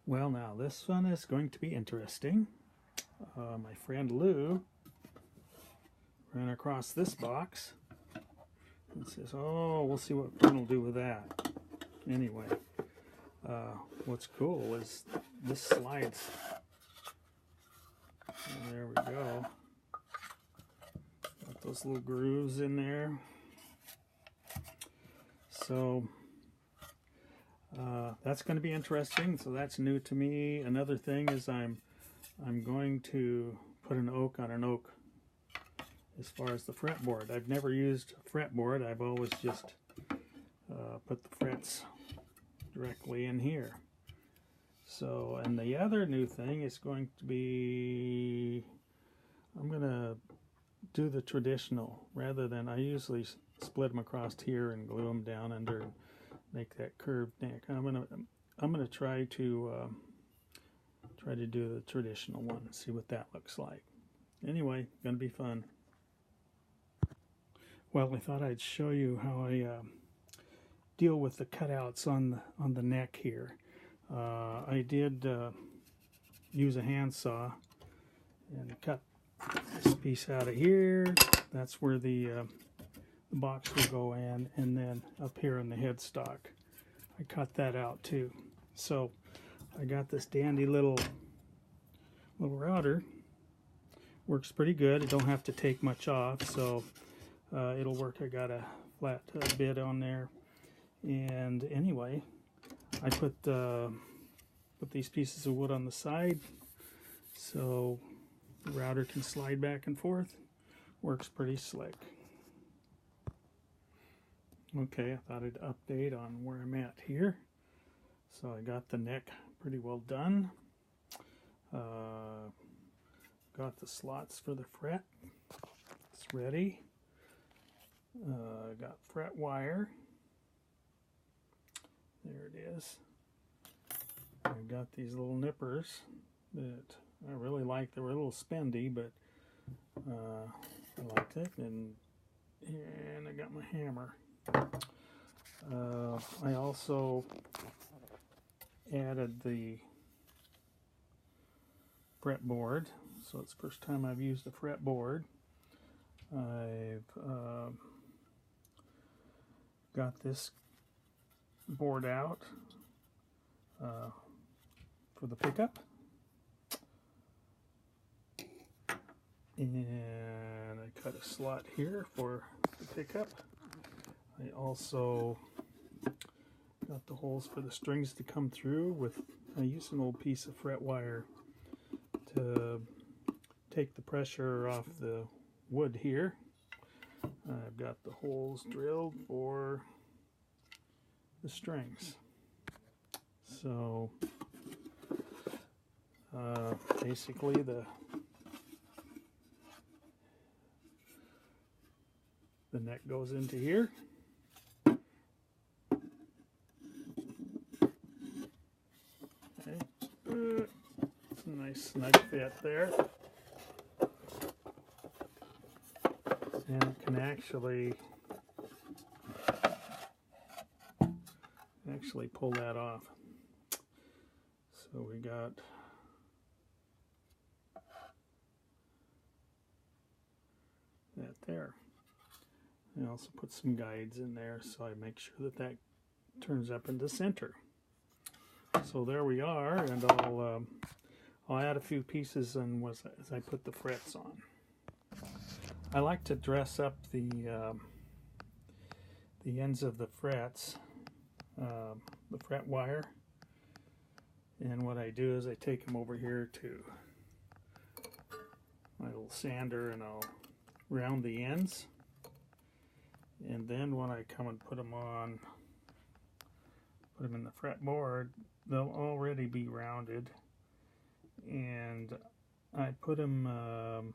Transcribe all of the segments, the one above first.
Well, now this one is going to be interesting. My friend Lou ran across this box and says, oh, we'll see what Vern will do with that. Anyway, what's cool is this slides. And there we go. Got those little grooves in there. So that's going to be interesting. So that's new to me. Another thing is I'm going to put an oak on an oak as far as the fretboard. I've never used a fretboard. I've always just put the frets directly in here. So, and the other new thing is going to be, I'm going to do the traditional rather than, I usually split them across here and glue them down under and make that curved neck. I'm gonna try to do the traditional one and see what that looks like. Anyway, gonna be fun. Well, I thought I'd show you how I deal with the cutouts on the neck here. I did use a handsaw and cut this piece out of here. That's where the box will go in, and then up here in the headstock I cut that out too. So I got this dandy little router. Works pretty good. It don't have to take much off, so it'll work. I got a flat bit on there, and anyway, I put these pieces of wood on the side so the router can slide back and forth. Works pretty slick. Okay, I thought I'd update on where I'm at here. So I got the neck pretty well done. Got the slots for the fret. It's ready. Got fret wire. There it is. I got these little nippers that I really like. They were a little spendy, but I liked it. And I got my hammer. I also added the fretboard, so it's the first time I've used a fretboard. I've got this board out for the pickup, and I cut a slot here for the pickup. I also got the holes for the strings to come through with, I used an old piece of fret wire to take the pressure off the wood here. I've got the holes drilled for the strings. So basically the neck goes into here. It's a nice snug fit there, and it can actually pull that off. So we got that there. I also put some guides in there so I make sure that that turns up in the center. So there we are, and I'll add a few pieces and as I put the frets on. I like to dress up the ends of the frets, the fret wire, and what I do is I take them over here to my little sander and I'll round the ends, and then when I come and put them on, put them in the fretboard, they'll already be rounded, and I put them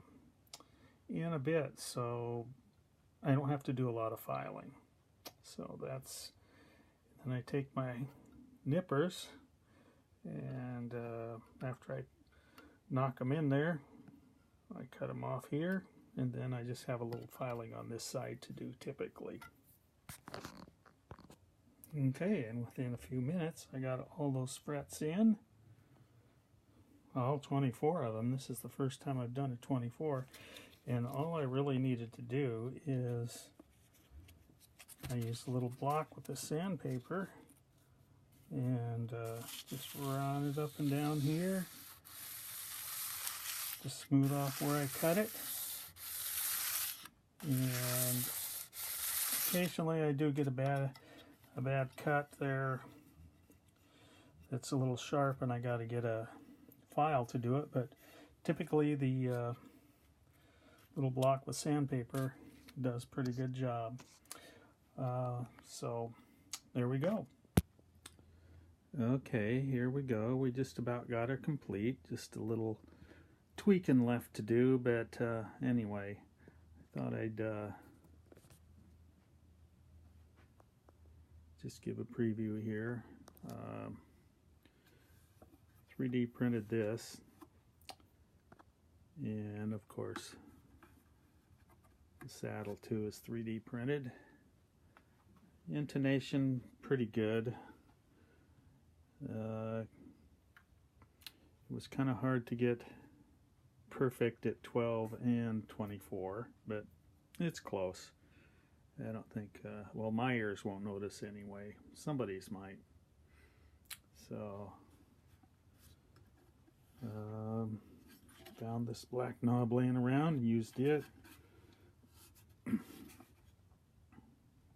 in a bit so I don't have to do a lot of filing. So that's, and I take my nippers, and after I knock them in there, I cut them off here, and then I just have a little filing on this side to do typically. Okay, and within a few minutes I got all those frets in, all 24 of them. This is the first time I've done a 24, and all I really needed to do is I used a little block with the sandpaper and just run it up and down here to smooth off where I cut it. And occasionally I do get a bad cut there that's a little sharp, and I got to get a file to do it, but typically the little block with sandpaper does a pretty good job. So there we go. Okay, here we go. We just about got her complete. Just a little tweaking left to do, but anyway, I thought I'd just give a preview here. 3D printed this, and of course the saddle too is 3D printed. Intonation pretty good. It was kind of hard to get perfect at 12 and 24, but it's close. I don't think, well, my ears won't notice anyway. Somebody's might. So, found this black knob laying around and used it. A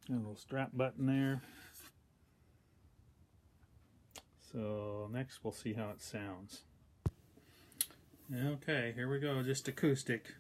little strap button there. So next we'll see how it sounds. Okay, here we go, just acoustic.